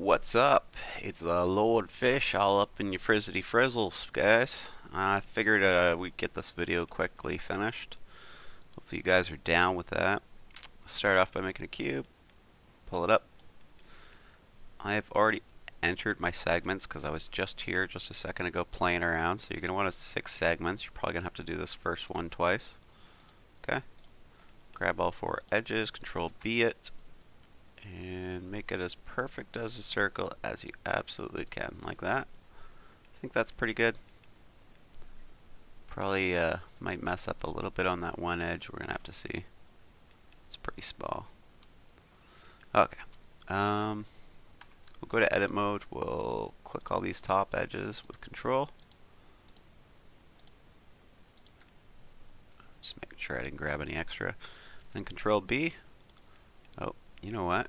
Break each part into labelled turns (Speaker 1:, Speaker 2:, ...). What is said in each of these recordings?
Speaker 1: What's up? It's Lord Fish all up in your frizzity frizzles, guys. I figured we'd get this video quickly finished. Hopefully you guys are down with that. Let's start off by making a cube. Pull it up. I have already entered my segments because I was just here just a second ago playing around. So you're going to want 6 segments. You're probably going to have to do this first one twice. Okay. Grab all 4 edges, Control B it, and make it as perfect as a circle as you absolutely can, like that. I think that's pretty good. Probably might mess up a little bit on that one edge. We're gonna have to see. It's pretty small. Okay. We'll go to edit mode. We'll click all these top edges with Control. Just making sure I didn't grab any extra. Then Control B. Oh, you know what?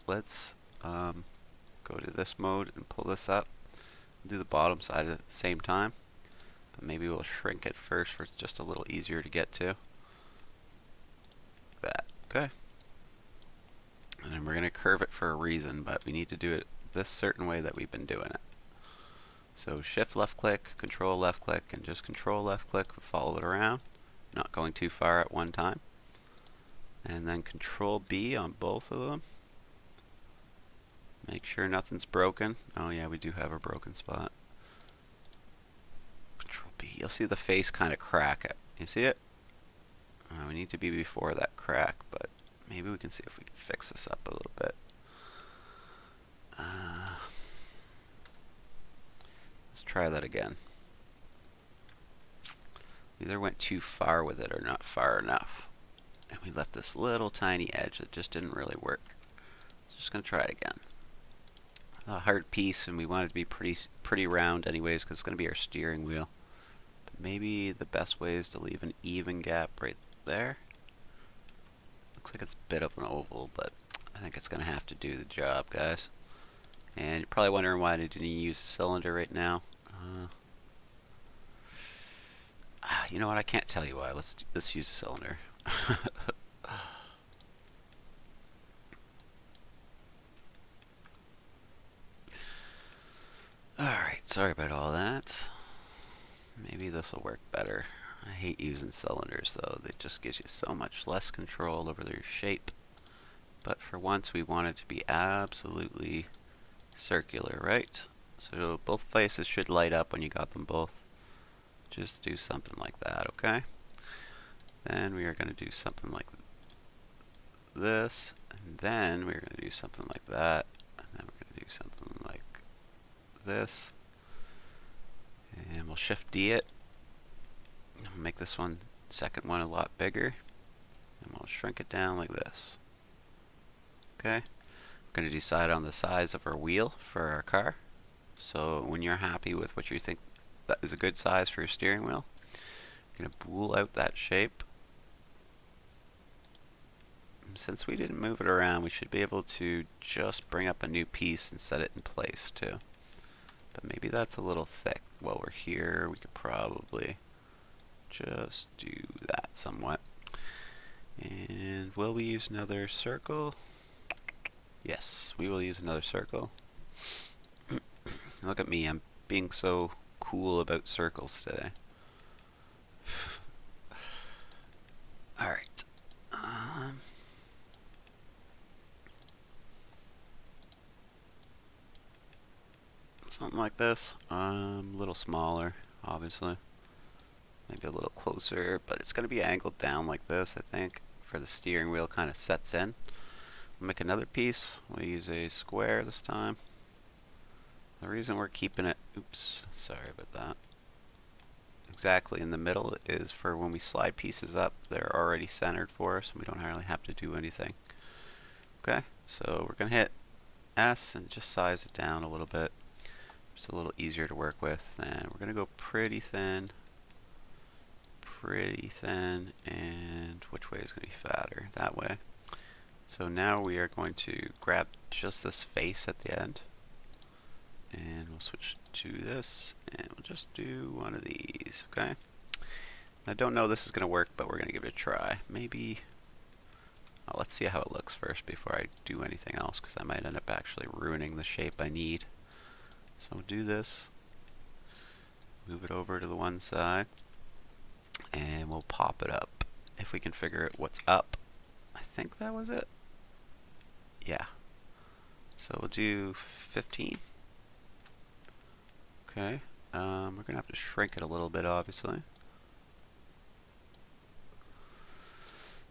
Speaker 1: Let's go to this mode and pull this up. Do the bottom side at the same time. But maybe we'll shrink it first for it's just a little easier to get to. That. Okay. And then we're going to curve it for a reason, but we need to do it this certain way that we've been doing it. So shift left click, control left click, and just control left click, follow it around, not going too far at one time. And then control B on both of them. Make sure nothing's broken. Oh yeah, we do have a broken spot. Control B. You'll see the face kind of crack it. You see it? We need to be before that crack, but maybe we can see if we can fix this up a little bit. Let's try that again. Either went too far with it or not far enough. And we left this little tiny edge that just didn't really work. Just going to try it again. A hard piece, and we want it to be pretty round anyways because it's going to be our steering wheel. But maybe the best way is to leave an even gap right there. Looks like it's a bit of an oval, but I think it's going to have to do the job, guys. And you're probably wondering why I didn't use a cylinder right now. You know what? I can't tell you why. Let's use a cylinder. Alright, sorry about all that. Maybe this will work better. I hate using cylinders though. They just gives you so much less control over their shape. But for once we want it to be absolutely circular, right? So both faces should light up when you got them both. Just do something like that, okay? Then we are going to do something like this, and then we're going to do something like that, and then we're going to do something like this, and we'll shift D it, and we'll make this second one a lot bigger, and we'll shrink it down like this. Okay, we're going to decide on the size of our wheel for our car. So when you're happy with what you think that is a good size for your steering wheel, you're going to bool out that shape. Since we didn't move it around, we should be able to just bring up a new piece and set it in place too. But maybe that's a little thick. While we're here, we could probably just do that somewhat. And will we use another circle? Yes, we will use another circle. Look at me, I'm being so cool about circles today. Alright. Something like this. A little smaller, obviously. Maybe a little closer, but it's going to be angled down like this, I think, for the steering wheel kind of sets in. We'll make another piece. We'll use a square this time. The reason we're keeping it, oops, sorry about that, exactly in the middle is for when we slide pieces up, they're already centered for us and we don't really have to do anything. Okay, so we're going to hit S and just size it down a little bit. Just a little easier to work with. And we're going to go pretty thin, and which way is going to be fatter? That way. So now we are going to grab just this face at the end, and we'll switch to this, and we'll just do one of these, okay? I don't know if this is going to work, but we're going to give it a try. Maybe let's see how it looks first before I do anything else, because I might end up actually ruining the shape I need. So we'll do this, move it over to the one side, and we'll pop it up. If we can figure out what's up, I think that was it. Yeah. So we'll do 15. Okay. We're going to have to shrink it a little bit, obviously.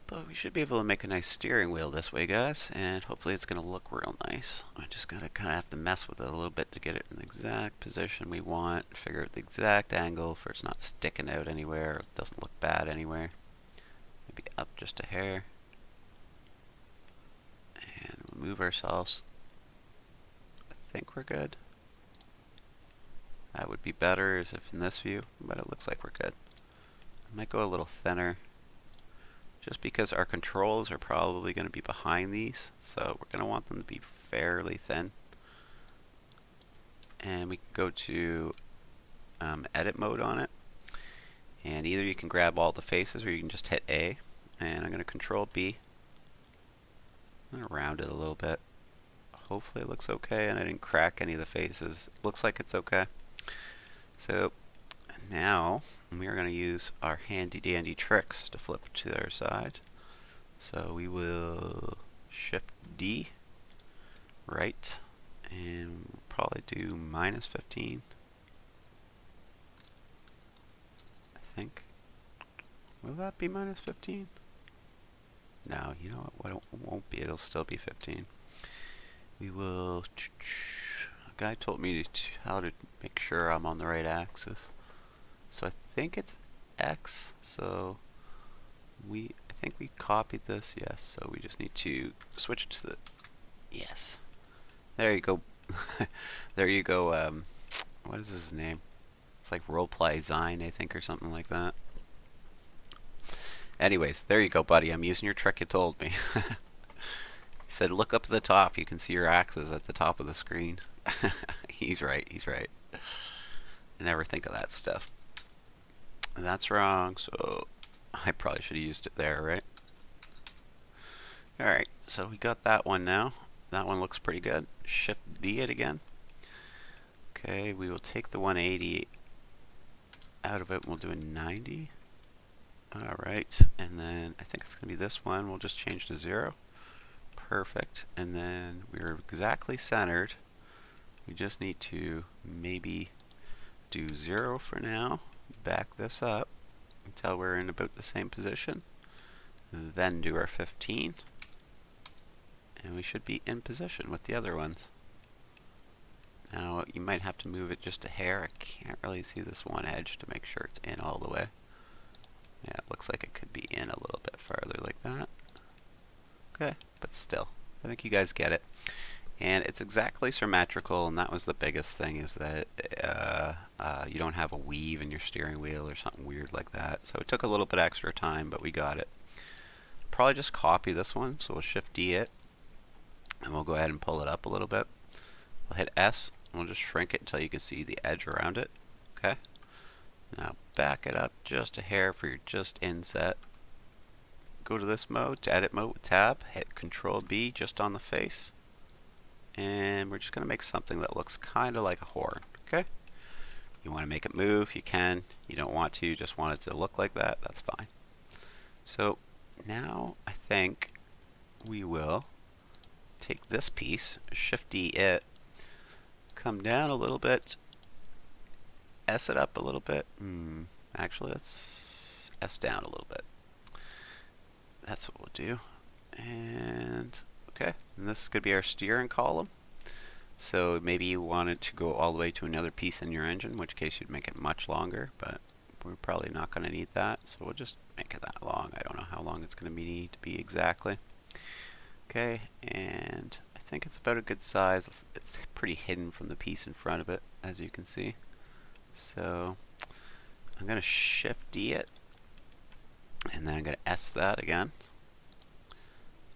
Speaker 1: But we should be able to make a nice steering wheel this way, guys, and hopefully it's going to look real nice. I just got to kind of have to mess with it a little bit to get it in the exact position we want, figure out the exact angle for it's not sticking out anywhere, it doesn't look bad anywhere. Maybe up just a hair. And we'll move ourselves. I think we're good. That would be better as if in this view, but it looks like we're good. I might go a little thinner, just because our controls are probably going to be behind these, so we're going to want them to be fairly thin. And we can go to edit mode on it, and either you can grab all the faces or you can just hit A, and I'm going to control B. I'm going to round it a little bit. Hopefully it looks okay and I didn't crack any of the faces. Looks like it's okay. So now we are going to use our handy dandy tricks to flip to the other side. So we will shift D, right, and we'll probably do -15. I think. Will that be -15? No, you know what? It won't be. It'll still be 15. We will. A guy told me how to make sure I'm on the right axis. So I think it's X. So I think we copied this. Yes. So we just need to switch to the. Yes. There you go. There you go. What is his name? It's like Roleplay Zine, I think, or something like that. Anyways, there you go, buddy. I'm using your trick you told me. He said, look up at the top. You can see your axes at the top of the screen. He's right. He's right. I never think of that stuff. That's wrong, so I probably should have used it there, right? Alright, so we got that one now. That one looks pretty good. Shift B it again. Okay, we will take the 180 out of it and we'll do a 90. Alright, and then I think it's going to be this one. We'll just change to 0. Perfect. And then we're exactly centered. We just need to maybe do 0 for now. Back this up until we're in about the same position. Then do our 15. And we should be in position with the other ones. Now you might have to move it just a hair. I can't really see this one edge to make sure it's in all the way. Yeah, it looks like it could be in a little bit farther like that. Okay, but still, I think you guys get it. And it's exactly symmetrical, and that was the biggest thing, is that you don't have a weave in your steering wheel or something weird like that. So it took a little bit extra time, but we got it. Probably just copy this one, so we'll Shift D it, and we'll go ahead and pull it up a little bit. We'll hit S, and we'll just shrink it until you can see the edge around it. Okay. Now back it up just a hair for your just inset. Go to this mode, to edit mode with tab, hit Control B just on the face. And we're just going to make something that looks kind of like a horn, okay? You want to make it move, you can. You don't want to, you just want it to look like that, that's fine. So now I think we will take this piece, Shift D it, come down a little bit, S it up a little bit. Actually, let's S down a little bit. That's what we'll do. And okay, and this is going to be our steering column. So maybe you wanted to go all the way to another piece in your engine, in which case you'd make it much longer, but we're probably not going to need that, so we'll just make it that long. I don't know how long it's going to need to be exactly. Okay, and I think it's about a good size. It's pretty hidden from the piece in front of it, as you can see. So I'm going to Shift D it, and then I'm going to S that again.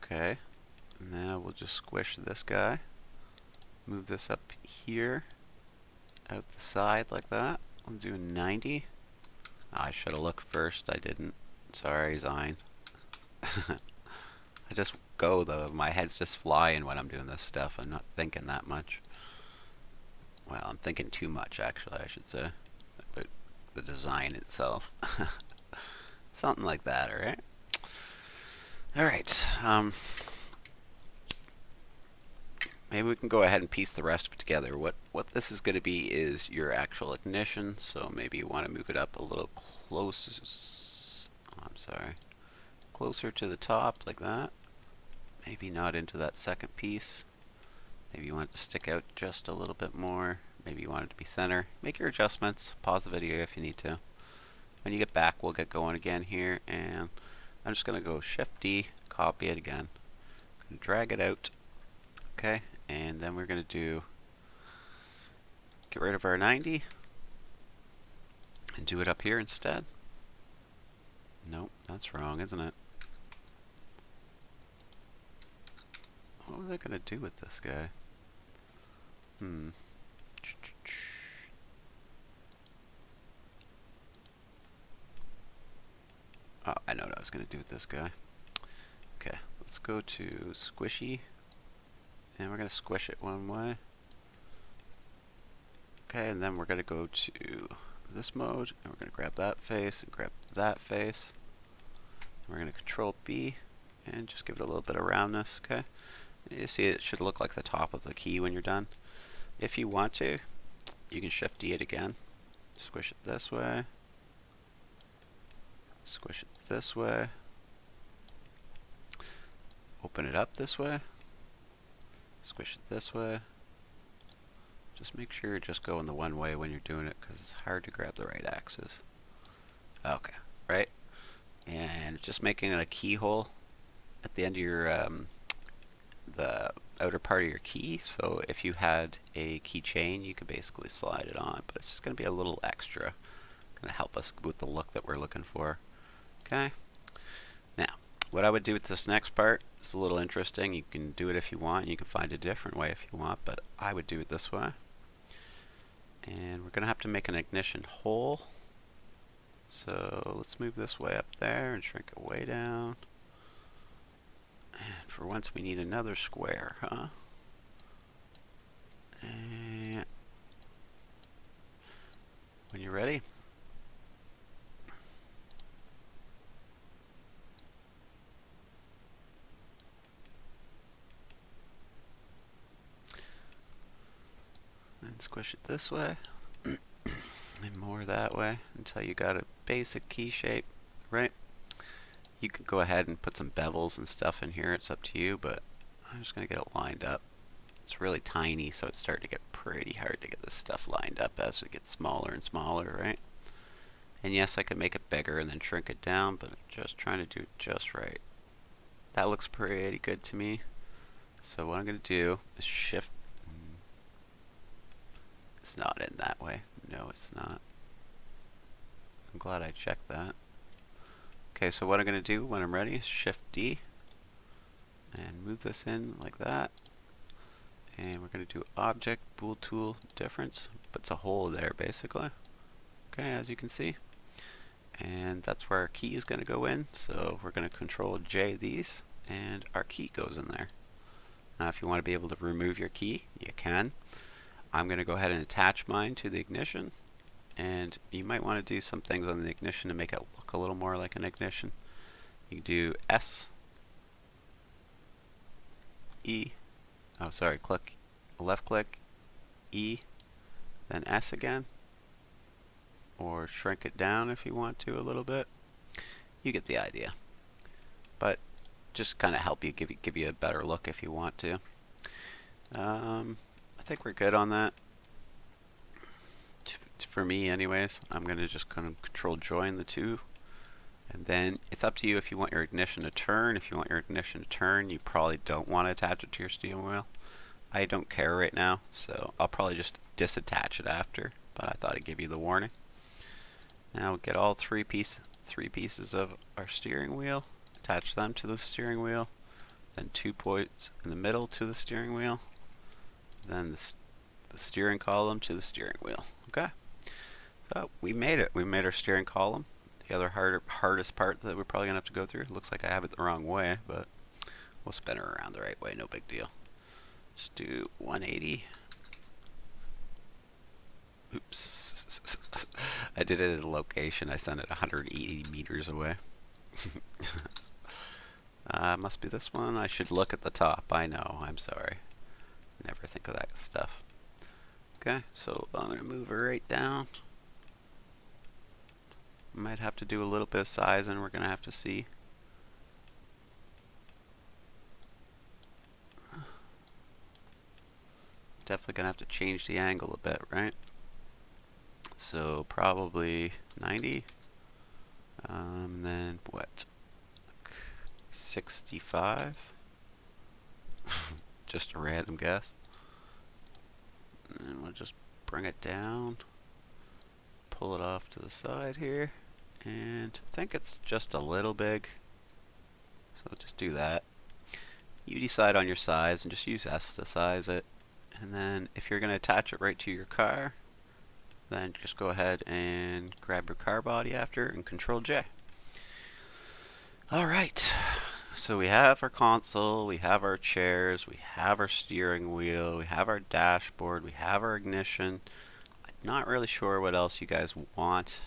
Speaker 1: Okay, now we'll just squish this guy. Move this up here, out the side like that. We'll do 90. I should have looked first, I didn't. Sorry, Zine. I just go though. My head's just flying when I'm doing this stuff. I'm not thinking that much. Well, I'm thinking too much, actually, I should say, about the design itself. Something like that, alright? Alright, maybe we can go ahead and piece the rest of it together. What this is going to be is your actual ignition, so maybe you want to move it up a little closer. I'm sorry. Closer to the top, like that. Maybe not into that second piece. Maybe you want it to stick out just a little bit more. Maybe you want it to be thinner. Make your adjustments. Pause the video if you need to. When you get back, we'll get going again here, and I'm just going to go Shift D, copy it again. I'm going to drag it out. Okay, and then we're going to do get rid of our 90 and do it up here instead. Nope, that's wrong, isn't it? What was I going to do with this guy? Oh, I know what I was going to do with this guy. Okay, let's go to Squishy, and we're going to squish it one way. Okay, and then we're going to go to this mode, and we're going to grab that face and grab that face. And we're going to Control B and just give it a little bit of roundness. Okay, and you see it should look like the top of the key when you're done. If you want to, you can Shift D it again. Squish it this way. Squish it this way. Open it up this way. Squish it this way. Just make sure you're just going the one way when you're doing it, because it's hard to grab the right axis. Okay, right? And just making it a keyhole at the end of your the outer part of your key. So if you had a keychain, you could basically slide it on, but it's just going to be a little extra. Going to help us with the look that we're looking for. Okay. Now, what I would do with this next part is a little interesting. You can do it if you want. You can find a different way if you want, but I would do it this way. And we're going to have to make an ignition hole. So let's move this way up there and shrink it way down. And for once we need another square, huh? And when you're ready, and squish it this way and more that way until you got a basic key shape, right? You could go ahead and put some bevels and stuff in here, it's up to you, but I'm just going to get it lined up. It's really tiny, so it's starting to get pretty hard to get this stuff lined up as it gets smaller and smaller, right? And yes, I could make it bigger and then shrink it down, but I'm just trying to do it just right. That looks pretty good to me. So what I'm going to do is Shift. It's not in that way. No, it's not. I'm glad I checked that. Okay, so what I'm going to do when I'm ready is Shift D and move this in like that. And we're going to do Object, Bool Tool, Difference. Puts a hole there basically. Okay, as you can see. And that's where our key is going to go in. So we're going to Control J these, and our key goes in there. Now if you want to be able to remove your key, you can. I'm going to go ahead and attach mine to the ignition. And you might want to do some things on the ignition to make it look a little more like an ignition. You can do S, E, oh sorry, click, left click, E, then S again. Or shrink it down if you want to a little bit. You get the idea. But just kind of help you give you a better look if you want to. I think we're good on that. For me anyways, I'm going to just kind of Control join the two, and then it's up to you if you want your ignition to turn. If you want your ignition to turn, you probably don't want to attach it to your steering wheel. I don't care right now, so I'll probably just disattach it after, but I thought I'd give you the warning. Now we'll get all three pieces of our steering wheel, attach them to the steering wheel, then 2 points in the middle to the steering wheel, then the steering column to the steering wheel. Okay. So we made it. We made our steering column. The other hardest part that we're probably going to have to go through, it looks like I have it the wrong way, but we'll spin her around the right way, no big deal. Just do 180. Oops. I did it at a location. I sent it 180 meters away. Must be this one. I should look at the top. I know. I'm sorry. Never think of that stuff. Okay, so I'm going to move her right down. Might have to do a little bit of sizing. We're going to have to see. Definitely going to have to change the angle a bit, right? So probably 90. Then what? 65. Just a random guess. And we'll just bring it down. Pull it off to the side here. And I think it's just a little big. So just do that. You decide on your size and just use S to size it. And then if you're going to attach it right to your car, then just go ahead and grab your car body after and Control J. Alright, so we have our console, we have our chairs, we have our steering wheel, we have our dashboard, we have our ignition. I'm not really sure what else you guys want.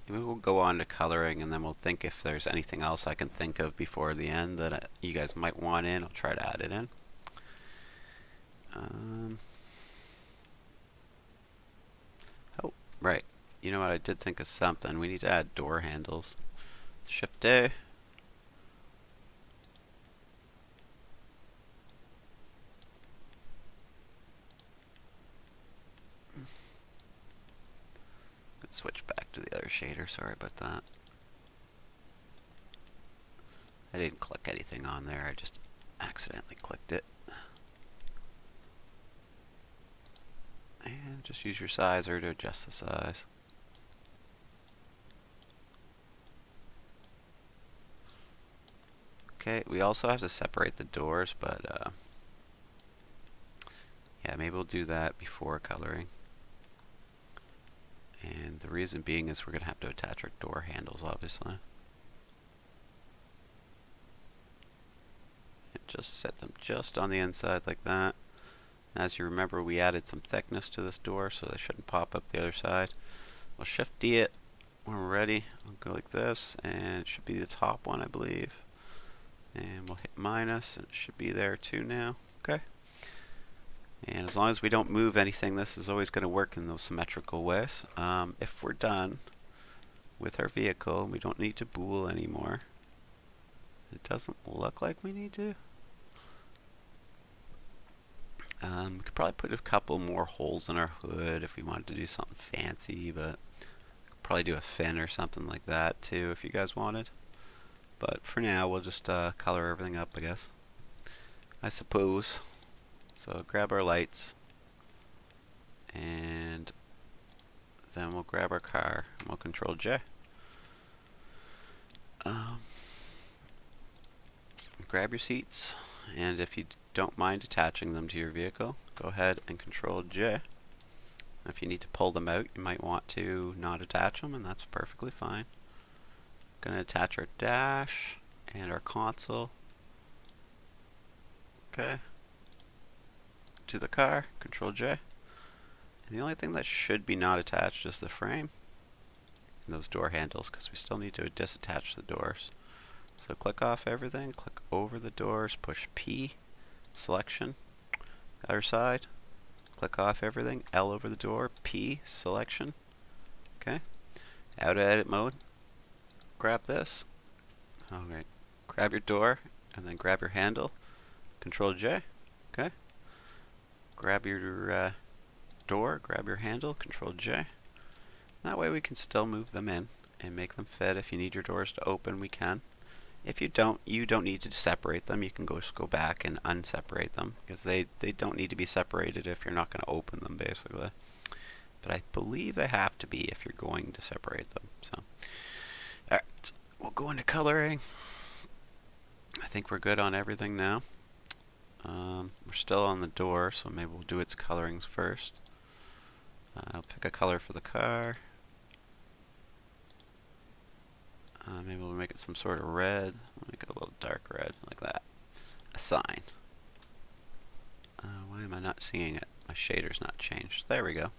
Speaker 1: Maybe we'll go on to coloring and then we'll think if there's anything else I can think of before the end that you guys might want in. I'll try to add it in. Oh, right. You know what? I did think of something. We need to add door handles. Shift A. Let's switch back to the other shader. Sorry about that. I didn't click anything on there. I just accidentally clicked it. And just use your sizer to adjust the size. Okay, we also have to separate the doors, but yeah, maybe we'll do that before coloring. And the reason being is we're going to have to attach our door handles, obviously. And just set them just on the inside like that. As you remember, we added some thickness to this door, so they shouldn't pop up the other side. We'll Shift D it when we're ready. We'll go like this, and it should be the top one, I believe. And we'll hit minus, and it should be there too now. Okay. And as long as we don't move anything, this is always going to work in those symmetrical ways. If we're done with our vehicle, we don't need to bool anymore. It doesn't look like we need to. We could probably put a couple more holes in our hood if we wanted to do something fancy, but probably do a fin or something like that too if you guys wanted. But for now, we'll just color everything up, I guess. I suppose. So grab our lights, and then we'll grab our car, and we'll Control J. Grab your seats, and if you don't mind attaching them to your vehicle, go ahead and Control J. If you need to pull them out, you might want to not attach them, and that's perfectly fine. Going to attach our dash and our console. Okay. To the car, Control J. And the only thing that should be not attached is the frame and those door handles, because we still need to disattach the doors. So click off everything, click over the doors, push P, selection, other side, click off everything, L over the door, P, selection. Okay. Out of edit mode. Grab this. Alright. Grab your door and then grab your handle. Control J. Okay. Grab your door, grab your handle, Control J. That way we can still move them in and make them fit. If you need your doors to open, we can. If you don't need to separate them. You can just go back and unseparate them, because they don't need to be separated if you're not going to open them, basically. But I believe they have to be if you're going to separate them. So, alright, we'll go into coloring. I think we're good on everything now. We're still on the door, so maybe we'll do its colorings first. I'll pick a color for the car. Maybe we'll make it some sort of red. We'll make it a little dark red, like that. Assign. Why am I not seeing it? My shader's not changed. There we go.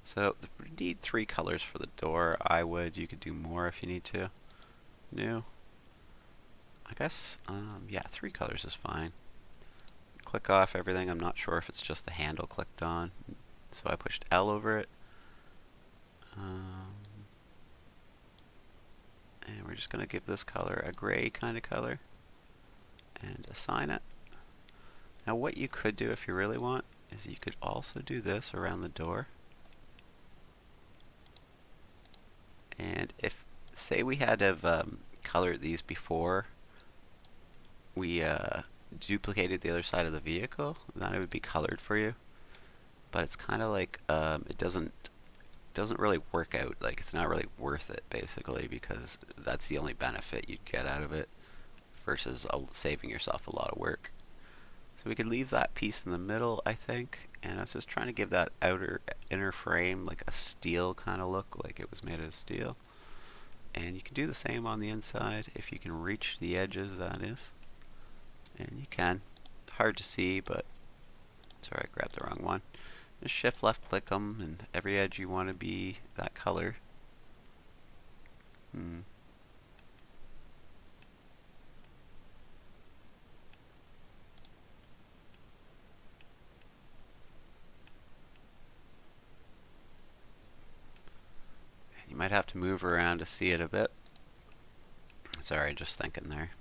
Speaker 1: So we need 3 colors for the door. You could do more if you need to. New. I guess, yeah, 3 colors is fine. Click off everything. I'm not sure if it's just the handle clicked on. So I pushed L over it. And we're just going to give this color a gray kind of color. And assign it. Now what you could do if you really want is you could also do this around the door. And if, say we had to have colored these before we duplicated the other side of the vehicle, then it would be colored for you. But it's kind of like it doesn't really work out. Like, it's not really worth it, basically, because that's the only benefit you'd get out of it versus saving yourself a lot of work. So we could leave that piece in the middle, I think, and I was just trying to give that inner frame like a steel kind of look, like it was made of steel. And you can do the same on the inside if you can reach the edges, that is. And you can. Hard to see, but sorry, I grabbed the wrong one. Just shift left click them, and every edge you want to be that color. You might have to move around to see it a bit. Sorry, just thinking there.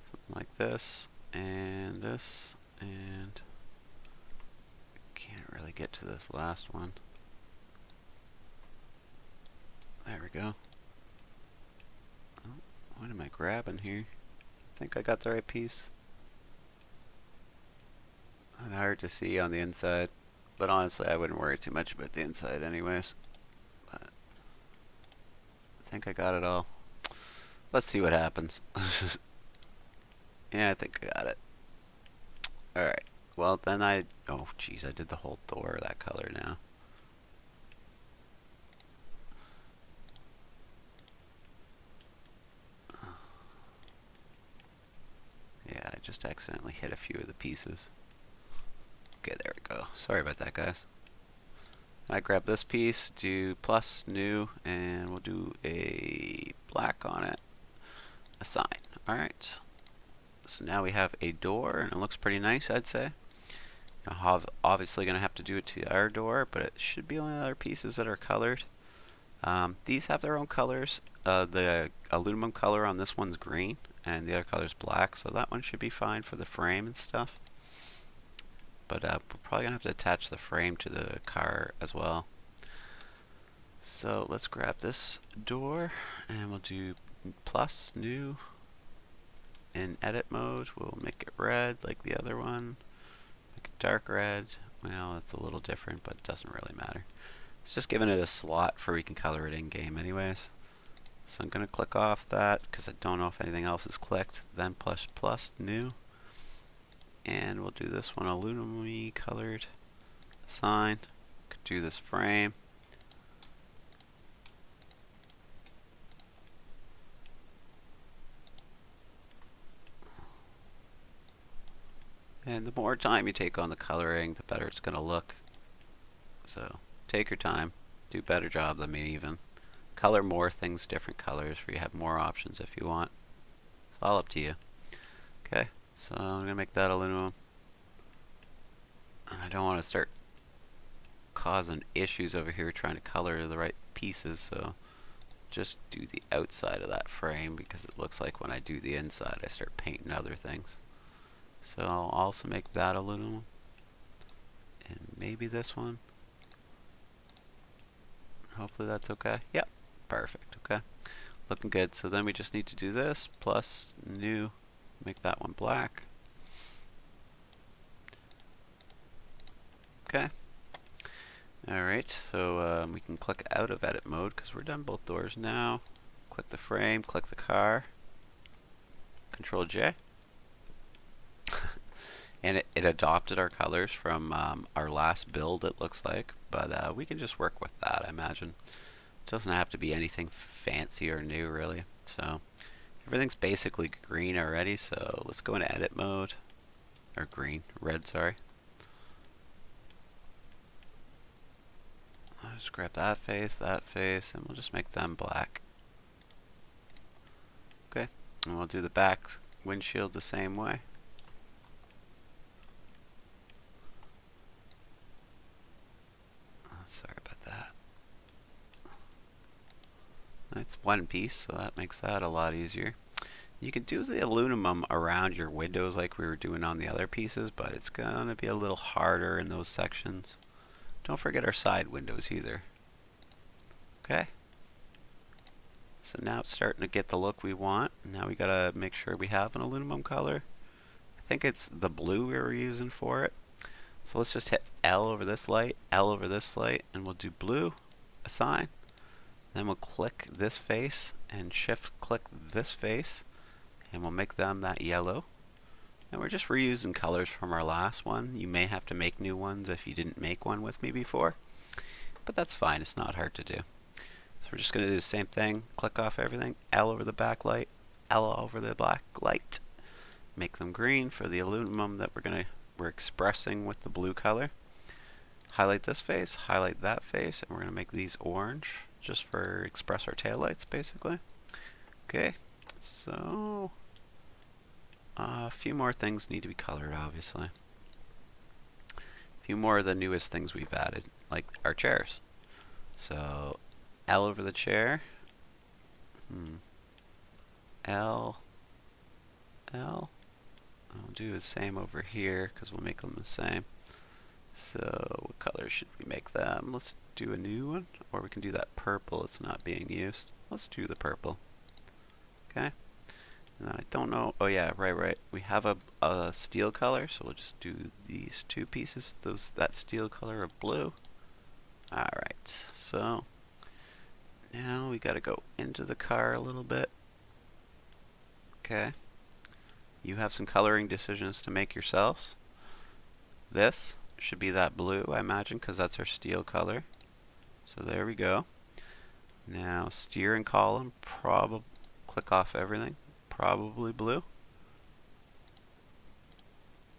Speaker 1: Something like this, and can't really get to this last one. There we go. Oh, what am I grabbing here? I think I got the right piece. It's hard to see on the inside, but honestly I wouldn't worry too much about the inside anyways. But I think I got it all. Let's see what happens. Yeah, I think I got it. Alright. Well, then oh geez, I did the whole door that color now. Yeah, I just accidentally hit a few of the pieces. Okay, there we go. Sorry about that, guys. I grab this piece, do plus, new, and we'll do a black on it. Assign. Alright. So now we have a door, and it looks pretty nice, I'd say. Obviously going to have to do it to our door, but it should be only other pieces that are colored. These have their own colors. The aluminum color on this one's green, and the other color's black, so that one should be fine for the frame and stuff. But we're probably going to have to attach the frame to the car as well. So let's grab this door, and we'll do plus, new. In edit mode, we'll make it red like the other one. Make it dark red. Well, it's a little different, but it doesn't really matter. It's just giving it a slot for we can color it in game anyways. So I'm going to click off that because I don't know if anything else is clicked. Then plus, new. And we'll do this one aluminum-y colored. Assign. Could do this frame. And the more time you take on the coloring, the better it's going to look. So take your time. Do a better job than me even. Color more things different colors for you have more options if you want. It's all up to you. Okay, so I'm going to make that aluminum. And I don't want to start causing issues over here trying to color the right pieces, so just do the outside of that frame because it looks like when I do the inside I start painting other things. So I'll also make that aluminum. And maybe this one. Hopefully that's okay. Yep, perfect, okay. Looking good. So then we just need to do this, plus, new, make that one black. Okay. Alright, so we can click out of edit mode because we're done both doors now. Click the frame, click the car. Control J. And it adopted our colors from our last build, it looks like. But we can just work with that, I imagine. doesn't have to be anything fancy or new really. So everything's basically green already, so let's go into edit mode. Or red, sorry. I'll just grab that face, and we'll just make them black. Okay, and we'll do the back windshield the same way. Sorry about that. It's one piece, so that makes that a lot easier. You can do the aluminum around your windows like we were doing on the other pieces, but it's gonna be a little harder in those sections. Don't forget our side windows either. Okay. So now it's starting to get the look we want. Now we gotta make sure we have an aluminum color. I think it's the blue we were using for it. So let's just hit L over this light, L over this light, and we'll do blue, assign. Then we'll click this face and shift click this face, and we'll make them that yellow. And we're just reusing colors from our last one. You may have to make new ones if you didn't make one with me before, but that's fine, it's not hard to do. So we're just going to do the same thing, click off everything, L over the backlight, L over the black light, make them green for the aluminum that we're expressing with the blue color. Highlight this face, highlight that face, and we're going to make these orange just for express our taillights basically. Okay, so a few more things need to be colored obviously. A few more of the newest things we've added, like our chairs. So L over the chair, L, L. I'll do the same over here because we'll make them the same. So what color should we make them? Let's do a new one, or we can do that purple. It's not being used. Let's do the purple. Okay. And then I don't know. Oh yeah, right. We have a steel color, so we'll just do these two pieces. That steel color of blue. All right. So now we got to go into the car a little bit. Okay. You have some coloring decisions to make yourselves. This should be that blue, I imagine, because that's our steel color. So there we go. Now steering column, click off everything. Probably blue.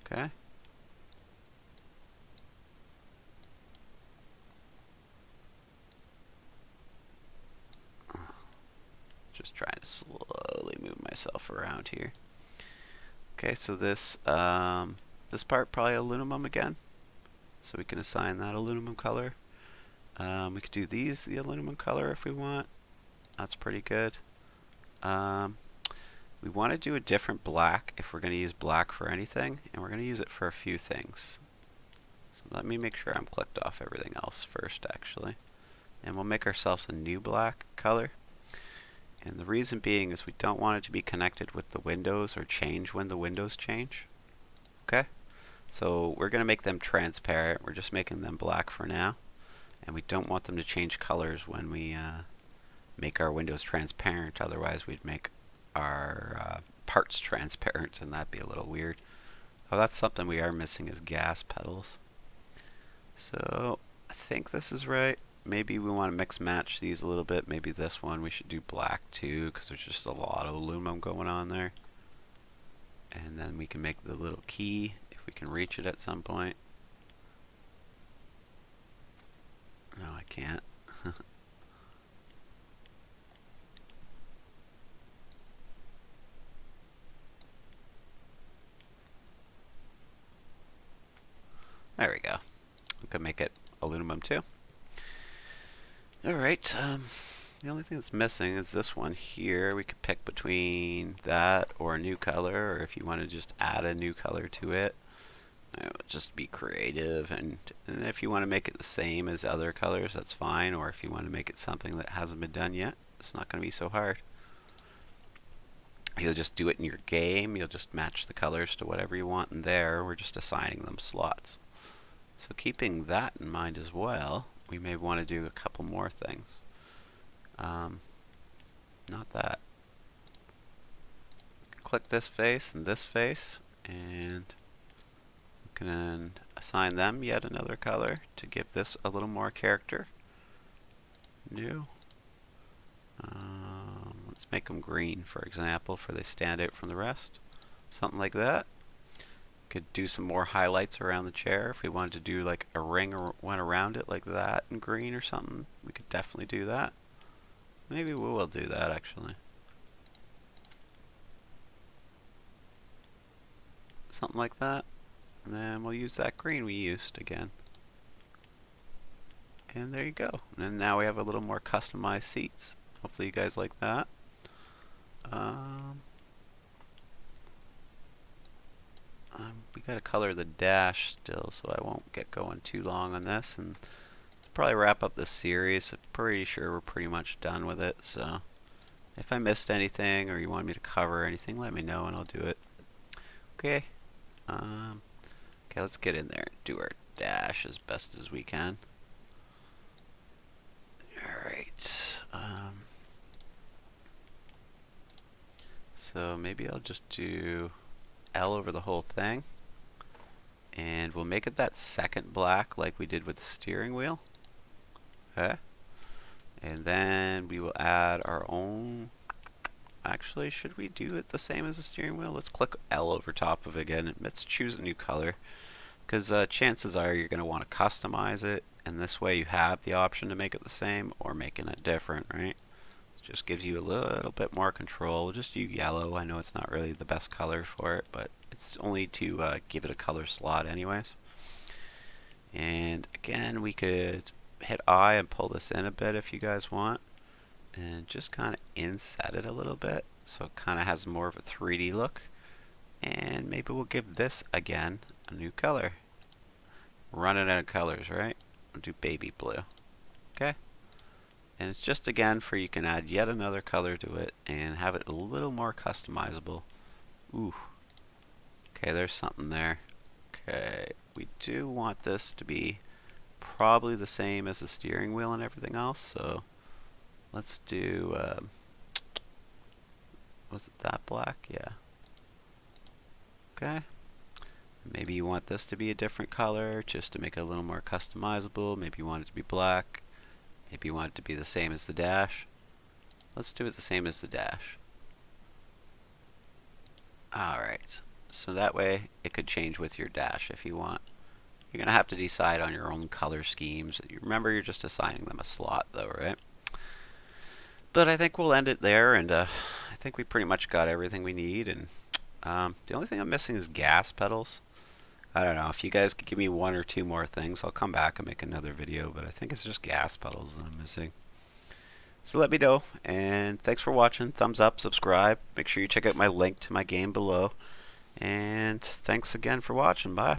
Speaker 1: Okay. Just trying to slowly move myself around here. Okay, so this part probably aluminum again. So we can assign that aluminum color. We could do these the aluminum color if we want. That's pretty good. We want to do a different black if we're going to use black for anything, and we're going to use it for a few things. So let me make sure I'm clicked off everything else first actually. And we'll make ourselves a new black color. And the reason being is we don't want it to be connected with the windows or change when the windows change. Okay? So we're going to make them transparent. We're just making them black for now. And we don't want them to change colors when we make our windows transparent. Otherwise we'd make our parts transparent, and that'd be a little weird. Oh, that's something we are missing is gas pedals. So I think this is right. Maybe we want to mix match these a little bit. Maybe this one we should do black too, because there's just a lot of aluminum going on there. And then we can make the little key if we can reach it at some point. No, I can't. There we go. We can make it aluminum too. Alright, the only thing that's missing is this one here. We could pick between that or a new color, or if you want to just add a new color to it. Just be creative, and if you want to make it the same as other colors, that's fine, or if you want to make it something that hasn't been done yet, it's not going to be so hard. You'll just do it in your game. You'll just match the colors to whatever you want in there. We're just assigning them slots. So keeping that in mind as well, we may want to do a couple more things. Not that. Click this face and this face, and we can assign them yet another color to give this a little more character. New. Let's make them green, for example, for they stand out from the rest. Something like that. Could do some more highlights around the chair if we wanted to do like a ring or went around it like that in green or something. We could definitely do that. Maybe we will do that actually. Something like that. And then we'll use that green we used again. And there you go. And now we have a little more customized seats. Hopefully you guys like that. We gotta color the dash still, so I won't get going too long on this, and probably wrap up this series. I'm pretty sure we're pretty much done with it, so if I missed anything or you want me to cover anything, let me know and I'll do it. Okay. Okay, let's get in there and do our dash as best as we can. Alright. So maybe I'll just do L over the whole thing. And we'll make it that second black like we did with the steering wheel. Okay. And then we will add our own. Actually, should we do it the same as the steering wheel? Let's click L over top of it again. Let's choose a new color. Because chances are you're going to want to customize it. And this way you have the option to make it the same or making it different, right? It just gives you a little bit more control. We'll just do yellow. I know it's not really the best color for it, but it's only to give it a color slot anyways. And again, we could hit I and pull this in a bit if you guys want. And just kind of inset it a little bit so it kind of has more of a 3D look. And maybe we'll give this again a new color. Running out of colors, right? We'll do baby blue. Okay? And it's just again for you can add yet another color to it and have it a little more customizable. Ooh. Okay, there's something there. Okay, we do want this to be probably the same as the steering wheel and everything else, so let's do, was it that black? Yeah. Okay. Maybe you want this to be a different color just to make it a little more customizable. Maybe you want it to be black. Maybe you want it to be the same as the dash. Let's do it the same as the dash. Alright. So that way it could change with your dash if you want. You're going to have to decide on your own color schemes. Remember, you're just assigning them a slot though, right? But I think we'll end it there, and I think we pretty much got everything we need. And the only thing I'm missing is gas pedals. I don't know, if you guys could give me one or two more things, I'll come back and make another video, but I think it's just gas pedals that I'm missing. So let me know, and thanks for watching. Thumbs up, subscribe, make sure you check out my link to my game below, and thanks again for watching. Bye.